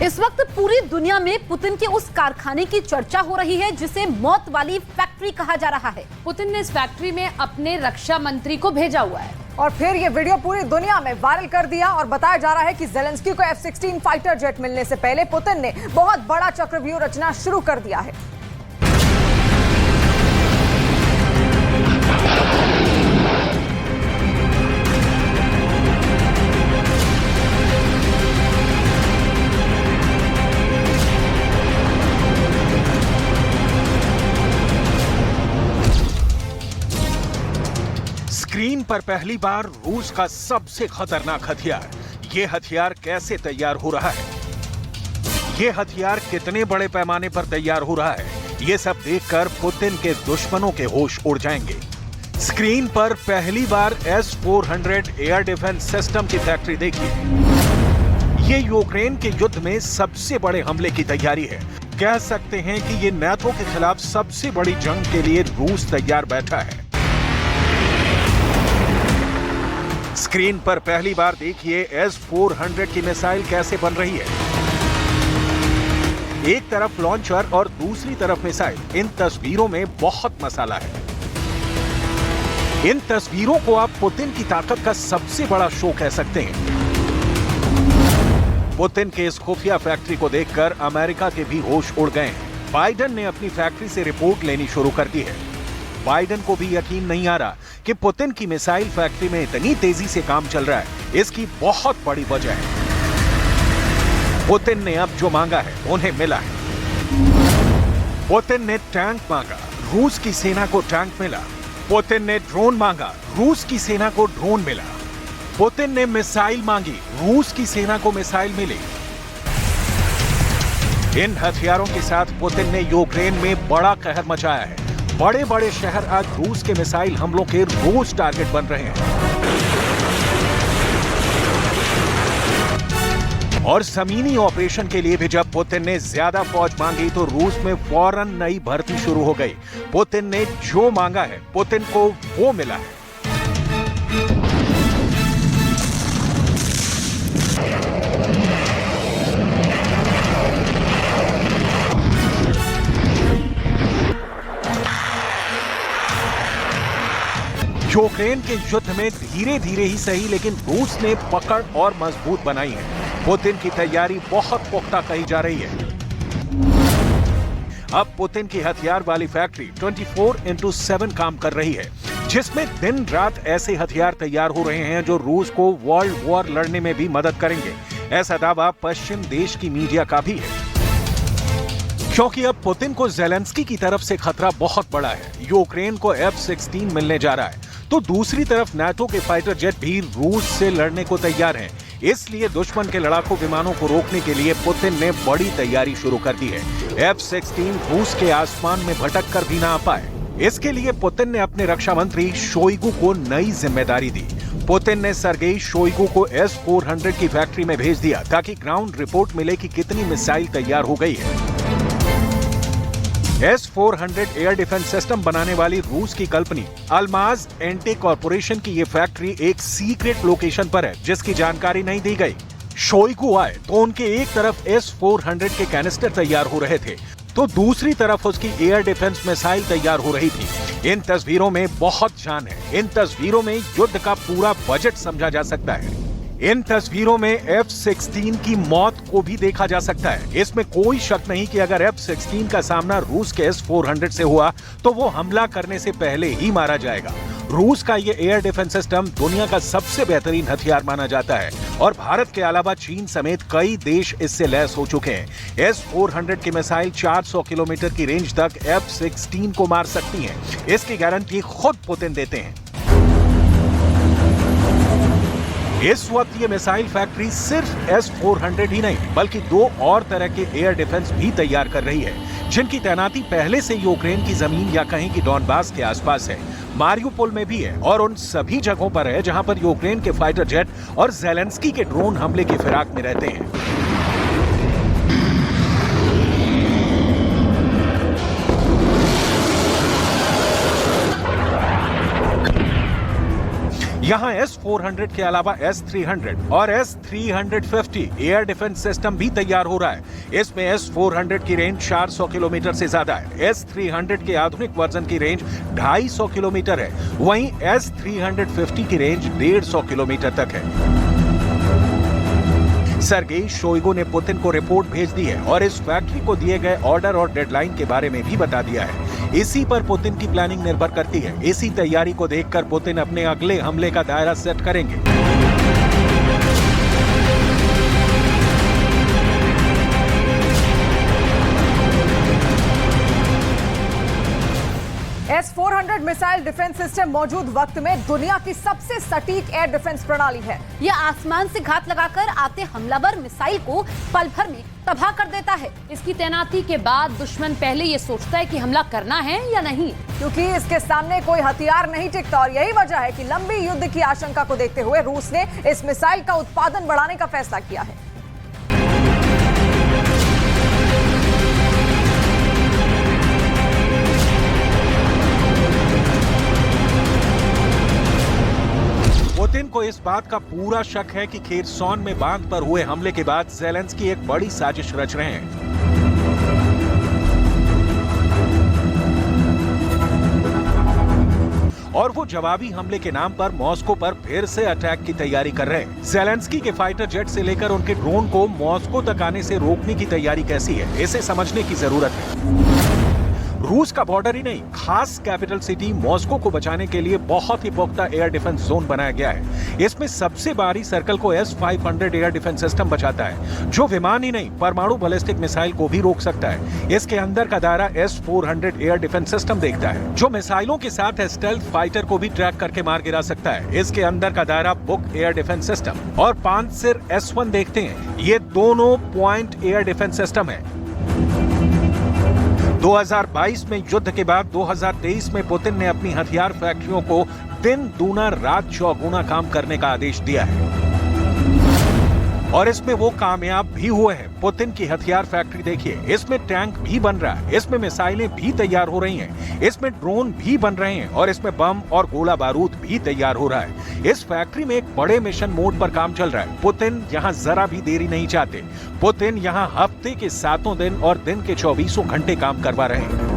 इस वक्त पूरी दुनिया में पुतिन के उस कारखाने की चर्चा हो रही है जिसे मौत वाली फैक्ट्री कहा जा रहा है। पुतिन ने इस फैक्ट्री में अपने रक्षा मंत्री को भेजा हुआ है और फिर ये वीडियो पूरी दुनिया में वायरल कर दिया और बताया जा रहा है कि ज़ेलेंस्की को F-16 फाइटर जेट मिलने से पहले पुतिन ने बहुत बड़ा चक्रव्यूह रचना शुरू कर दिया है। स्क्रीन पर पहली बार रूस का सबसे खतरनाक हथियार। ये हथियार कैसे तैयार हो रहा है, ये हथियार कितने बड़े पैमाने पर तैयार हो रहा है, ये सब देखकर पुतिन के दुश्मनों के होश उड़ जाएंगे। स्क्रीन पर पहली बार S-400 एयर डिफेंस सिस्टम की फैक्ट्री देखिए। ये यूक्रेन के युद्ध में सबसे बड़े हमले की तैयारी है। कह सकते हैं कि ये नाटो के खिलाफ सबसे बड़ी जंग के लिए रूस तैयार बैठा है। स्क्रीन पर पहली बार देखिए S-400 की मिसाइल कैसे बन रही है। एक तरफ लॉन्चर और दूसरी तरफ मिसाइल। इन तस्वीरों में बहुत मसाला है। इन तस्वीरों को आप पुतिन की ताकत का सबसे बड़ा शो कह सकते हैं। पुतिन के इस खुफिया फैक्ट्री को देखकर अमेरिका के भी होश उड़ गए हैं। बाइडेन ने अपनी फैक्ट्री से रिपोर्ट लेनी शुरू कर दी है। बाइडेन को भी यकीन नहीं आ रहा कि पुतिन की मिसाइल फैक्ट्री में इतनी तेजी से काम चल रहा है। इसकी बहुत बड़ी वजह है पुतिन ने अब जो मांगा है उन्हें मिला है। पुतिन ने टैंक मांगा, रूस की सेना को टैंक मिला। पुतिन ने ड्रोन मांगा, रूस की सेना को ड्रोन मिला। पुतिन ने मिसाइल मांगी, रूस की सेना को मिसाइल मिली। इन हथियारों के साथ पुतिन ने यूक्रेन में बड़ा कहर मचाया है। बड़े बड़े शहर आज रूस के मिसाइल हमलों के रोज टारगेट बन रहे हैं। और जमीनी ऑपरेशन के लिए भी जब पुतिन ने ज्यादा फौज मांगी तो रूस में फौरन नई भर्ती शुरू हो गई। पुतिन ने जो मांगा है पुतिन को वो मिला है। यूक्रेन के युद्ध में धीरे धीरे ही सही लेकिन रूस ने पकड़ और मजबूत बनाई है। पुतिन की तैयारी बहुत पुख्ता कही जा रही है। अब पुतिन की हथियार वाली फैक्ट्री 24/7 काम कर रही है, जिसमें दिन रात ऐसे हथियार तैयार हो रहे हैं जो रूस को वर्ल्ड वॉर लड़ने में भी मदद करेंगे। ऐसा दावा पश्चिम देश की मीडिया का भी है, क्योंकि अब पुतिन को ज़ेलेंस्की की तरफ से खतरा बहुत बड़ा है। यूक्रेन को F-16 मिलने जा रहा है तो दूसरी तरफ नाटो के फाइटर जेट भी रूस से लड़ने को तैयार हैं। इसलिए दुश्मन के लड़ाकू विमानों को रोकने के लिए पुतिन ने बड़ी तैयारी शुरू कर दी है। F-16 रूस के आसमान में भटक कर भी ना आ पाए, इसके लिए पुतिन ने अपने रक्षा मंत्री शोइगु को नई जिम्मेदारी दी। पुतिन ने सर्गेई शोइगु को S-400 की फैक्ट्री में भेज दिया ताकि ग्राउंड रिपोर्ट मिले कि कितनी मिसाइल तैयार हो गई है। S-400 एयर डिफेंस सिस्टम बनाने वाली रूस की कंपनी अल्माज एंटी कॉर्पोरेशन की ये फैक्ट्री एक सीक्रेट लोकेशन पर है जिसकी जानकारी नहीं दी गई। शोइगु आए तो उनके एक तरफ S-400 के कैनिस्टर तैयार हो रहे थे तो दूसरी तरफ उसकी एयर डिफेंस मिसाइल तैयार हो रही थी। इन तस्वीरों में बहुत जान है। इन तस्वीरों में युद्ध का पूरा बजट समझा जा सकता है। इन तस्वीरों में F-16 की मौत को भी देखा जा सकता है। इसमें कोई शक नहीं कि अगर F-16 का सामना रूस के S-400 से हुआ तो वो हमला करने से पहले ही मारा जाएगा। रूस का ये एयर डिफेंस सिस्टम दुनिया का सबसे बेहतरीन हथियार माना जाता है और भारत के अलावा चीन समेत कई देश इससे लैस हो चुके हैं। S-400 की मिसाइल 400 किलोमीटर की रेंज तक F-16 को मार सकती है। इसकी गारंटी खुद पुतिन देते हैं। इस वक्त ये मिसाइल फैक्ट्री सिर्फ S-400 ही नहीं बल्कि 2 और तरह के एयर डिफेंस भी तैयार कर रही है, जिनकी तैनाती पहले से यूक्रेन की जमीन या कहीं की डॉनबास के आसपास है। मारियुपोल में भी है और उन सभी जगहों पर है जहां पर यूक्रेन के फाइटर जेट और ज़ेलेंस्की के ड्रोन हमले की फिराक में रहते हैं। यहाँ S-400 के अलावा S-300 और S-350 एयर डिफेंस सिस्टम भी तैयार हो रहा है। इसमें S-400 की रेंज 400 किलोमीटर से ज्यादा है। S-300 के आधुनिक वर्जन की रेंज 250 किलोमीटर है। वहीं S-350 की रेंज 150 किलोमीटर तक है। सर्गेई शोइगु ने पुतिन को रिपोर्ट भेज दी है और इस फैक्ट्री को दिए गए ऑर्डर और डेडलाइन के बारे में भी बता दिया है। इसी पर पुतिन की प्लानिंग निर्भर करती है। इसी तैयारी को देखकर पुतिन अपने अगले हमले का दायरा सेट करेंगे। S-400 मिसाइल डिफेंस सिस्टम मौजूद वक्त में दुनिया की सबसे सटीक एयर डिफेंस प्रणाली है। यह आसमान से घात लगाकर आते हमलावर मिसाइल को पल भर में तबाह कर देता है। इसकी तैनाती के बाद दुश्मन पहले ये सोचता है कि हमला करना है या नहीं, क्योंकि इसके सामने कोई हथियार नहीं टिकता और यही वजह है कि लंबी युद्ध की आशंका को देखते हुए रूस ने इस मिसाइल का उत्पादन बढ़ाने का फैसला किया है। पुतिन को इस बात का पूरा शक है कि खेरसॉन में बांध पर हुए हमले के बाद ज़ेलेंस्की एक बड़ी साजिश रच रहे हैं। और वो जवाबी हमले के नाम पर मॉस्को पर फिर से अटैक की तैयारी कर रहे हैं। ज़ेलेंस्की के फाइटर जेट से लेकर उनके ड्रोन को मॉस्को तक आने से रोकने की तैयारी कैसी है, इसे समझने की जरूरत है। रूस का बॉर्डर ही नहीं, खास कैपिटल सिटी मॉस्को को बचाने के लिए बहुत ही पुख्ता एयर डिफेंस जोन बनाया गया है। इसमें सबसे बाहरी सर्कल को S-500 एयर डिफेंस सिस्टम बचाता है, जो विमान ही नहीं परमाणु बैलिस्टिक मिसाइल को भी रोक सकता है। इसके अंदर का दायरा S-400 एयर डिफेंस सिस्टम देखता है, जो मिसाइलों के साथ स्टेल्थ फाइटर को भी ट्रैक करके मार गिरा सकता है। इसके अंदर का दायरा बुक एयर डिफेंस सिस्टम और पांचसिर S-1 देखते हैं। ये दोनों पॉइंट एयर डिफेंस सिस्टम है। 2022 में युद्ध के बाद 2023 में पुतिन ने अपनी हथियार फैक्ट्रियों को दिन दूना रात चौगुना काम करने का आदेश दिया है और इसमें वो कामयाब भी हुए हैं। पुतिन की हथियार फैक्ट्री देखिए, इसमें टैंक भी बन रहा है, इसमें मिसाइलें भी तैयार हो रही हैं, इसमें ड्रोन भी बन रहे हैं और इसमें बम और गोला बारूद भी तैयार हो रहा है। इस फैक्ट्री में एक बड़े मिशन मोड पर काम चल रहा है। पुतिन यहाँ जरा भी देरी नहीं चाहते। पुतिन यहाँ हफ्ते के 7 दिन और दिन के 24 घंटे काम करवा रहे हैं।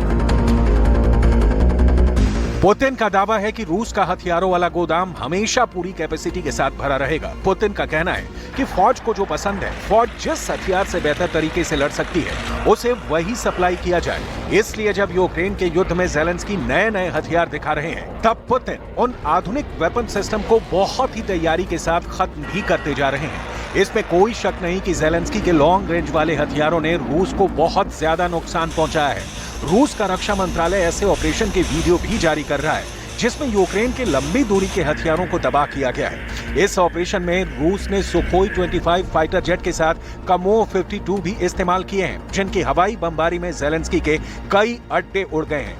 पुतिन का दावा है कि रूस का हथियारों वाला गोदाम हमेशा पूरी कैपेसिटी के साथ भरा रहेगा। पुतिन का कहना है कि फौज को जो पसंद है, फौज जिस हथियार से बेहतर तरीके से लड़ सकती है, उसे वही सप्लाई किया जाए। इसलिए जब यूक्रेन के युद्ध में ज़ेलेंस्की नए-नए हथियार दिखा रहे हैं, तब पुतिन उन आधुनिक वेपन सिस्टम को बहुत ही तैयारी के साथ खत्म भी करते जा रहे हैं। इसमें कोई शक नहीं कि ज़ेलेंस्की के लॉन्ग रेंज वाले हथियारों ने रूस को बहुत ज्यादा नुकसान पहुंचाया है। रूस का रक्षा मंत्रालय ऐसे ऑपरेशन के वीडियो भी जारी कर रहा है जिसमें यूक्रेन के लंबी दूरी के हथियारों को तबाह किया गया है। इस ऑपरेशन में रूस ने सुखोई 25 फाइटर जेट के साथ कमोव 52 भी इस्तेमाल किए हैं, जिनकी हवाई बमबारी में ज़ेलेंस्की के कई अड्डे उड़ गए हैं।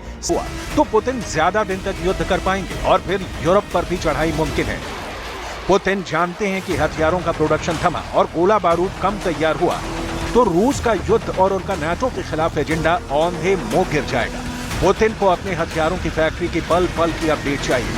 तो पुतिन ज्यादा दिन तक युद्ध कर पाएंगे और फिर यूरोप पर भी चढ़ाई मुमकिन है। पुतिन जानते हैं कि हथियारों का प्रोडक्शन थमा और गोला बारूद कम तैयार हुआ तो रूस का युद्ध और उनका नाटो के खिलाफ एजेंडा औंधे मुंह गिर जाएगा। पुतिन को अपने हथियारों की फैक्ट्री की पल पल की अपडेट चाहिए।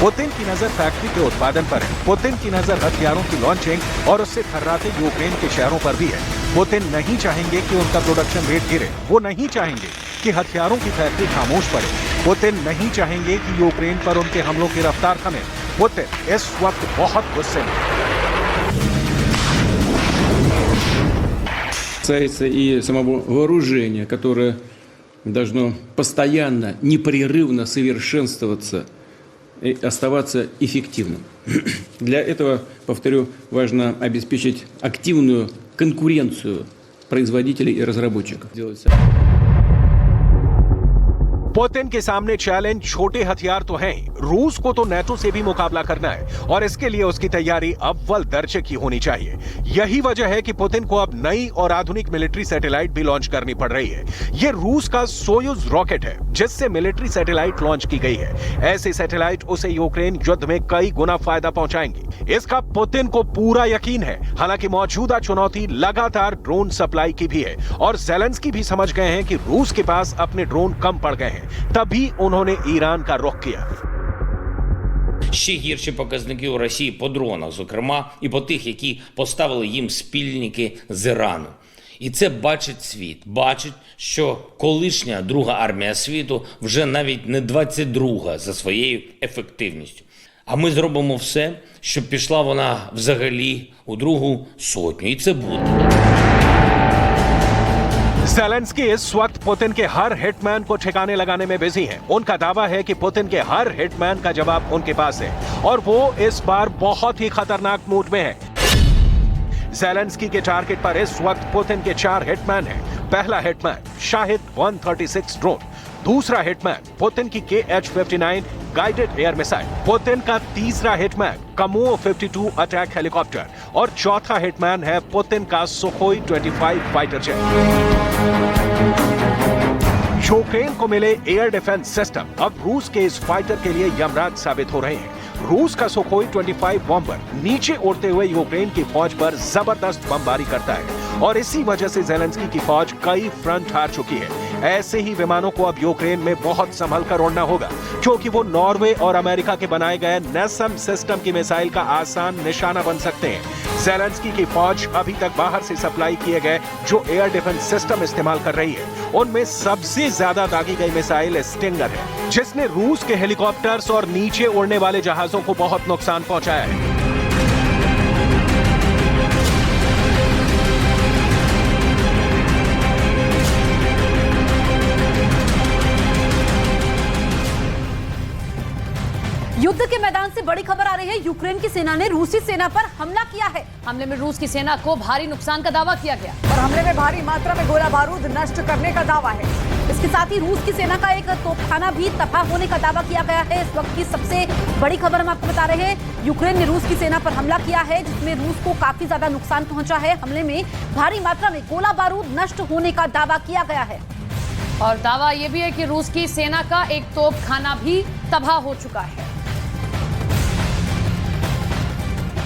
पुतिन की नजर फैक्ट्री के उत्पादन पर है। पुतिन की नजर हथियारों की लॉन्चिंग और उससे थर्राते यूक्रेन के शहरों पर भी है। पुतिन नहीं चाहेंगे कि उनका प्रोडक्शन रेट गिरे। वो नहीं चाहेंगे कि हथियारों की फैक्ट्री खामोश पड़े। पुतिन नहीं चाहेंगे कि यूक्रेन पर उनके हमलों की रफ्तार थमे। पुतिन इस वक्त बहुत गुस्से में है। Касается и самого вооружения, которое должно постоянно, непрерывно совершенствоваться и оставаться эффективным. Для этого, повторю, важно обеспечить активную конкуренцию производителей и разработчиков. पुतिन के सामने चैलेंज छोटे हथियार तो हैं ही, रूस को तो नाटो से भी मुकाबला करना है और इसके लिए उसकी तैयारी अव्वल दर्जे की होनी चाहिए। यही वजह है कि पुतिन को अब नई और आधुनिक मिलिट्री सैटेलाइट भी लॉन्च करनी पड़ रही है। ये रूस का सोयुज रॉकेट है जिससे मिलिट्री सैटेलाइट लॉन्च की गई है। ऐसे सैटेलाइट उसे यूक्रेन युद्ध में कई गुना फायदा पहुंचाएंगी। इसका पुतिन को पूरा यकीन है। हालांकि मौजूदा चुनौती लगातार ड्रोन सप्लाई की भी है और ज़ेलेंस्की भी समझ गए हैं कि रूस के पास अपने ड्रोन कम पड़ गए हैं। तभी उन्होंने ईरान का रुख किया। Ще гірші показники у Росії по дронах, зокрема, і по тих, які поставили їм спільники з Ірану. І це бачить світ. Бачить, що колишня друга армія світу вже навіть не 22-га за своєю ефективністю. А ми зробимо все, щоб пішла вона взагалі у другу сотню. І це буде. ज़ेलेंस्की इस वक्त पुतिन के हर हिटमैन को ठिकाने लगाने में बिजी हैं। उनका दावा है कि पुतिन के हर हिटमैन का जवाब उनके पास है और वो इस बार बहुत ही खतरनाक मूड में है। ज़ेलेंस्की के टारगेट पर इस वक्त पुतिन के 4 हिटमैन हैं। पहला हिटमैन शाहिद 136 ड्रोन, दूसरा हिटमैन पुतिन की KH-59 guided air missile, Putin का तीसरा हिटमैन कमो 52 अटैक हेलीकॉप्टर और चौथा हिटमैन है पुतिन का सुखोई 25 फाइटर जेट। यूक्रेन को मिले एयर डिफेंस सिस्टम अब रूस के इस फाइटर के लिए यमराज साबित हो रहे हैं। रूस का सुखोई 25 बॉम्बर नीचे उड़ते हुए यूक्रेन की फौज पर जबरदस्त बमबारी करता है और इसी वजह से ज़ेलेंस्की की फौज कई फ्रंट हार चुकी है। ऐसे ही विमानों को अब यूक्रेन में बहुत संभल कर उड़ना होगा, क्योंकि वो नॉर्वे और अमेरिका के बनाए गए नेसम सिस्टम की मिसाइल का आसान निशाना बन सकते हैं। ज़ेलेंस्की की फौज अभी तक बाहर से सप्लाई किए गए जो एयर डिफेंस सिस्टम इस्तेमाल कर रही है, उनमें सबसे ज्यादा दागी गई मिसाइल स्टिंगर है, जिसने रूस के हेलीकॉप्टर्स और नीचे उड़ने वाले जहाजों को बहुत नुकसान पहुंचाया है। युद्ध के मैदान से बड़ी खबर आ रही है। यूक्रेन की सेना ने रूसी सेना पर हमला किया है। हमले में रूस की सेना को भारी नुकसान का दावा किया गया और हमले में भारी मात्रा में गोला बारूद नष्ट करने का दावा है। इसके साथ ही रूस की सेना का एक तोपखाना भी तबाह होने का दावा किया गया है। इस वक्त की सबसे बड़ी खबर हम आपको बता रहे हैं। यूक्रेन ने रूस की सेना पर हमला किया है, जिसमें रूस को काफी ज्यादा नुकसान पहुंचा है। हमले में भारी मात्रा में गोला बारूद नष्ट होने का दावा किया गया है और दावा यह भी है कि रूस की सेना का एक तोपखाना भी तबाह हो चुका है।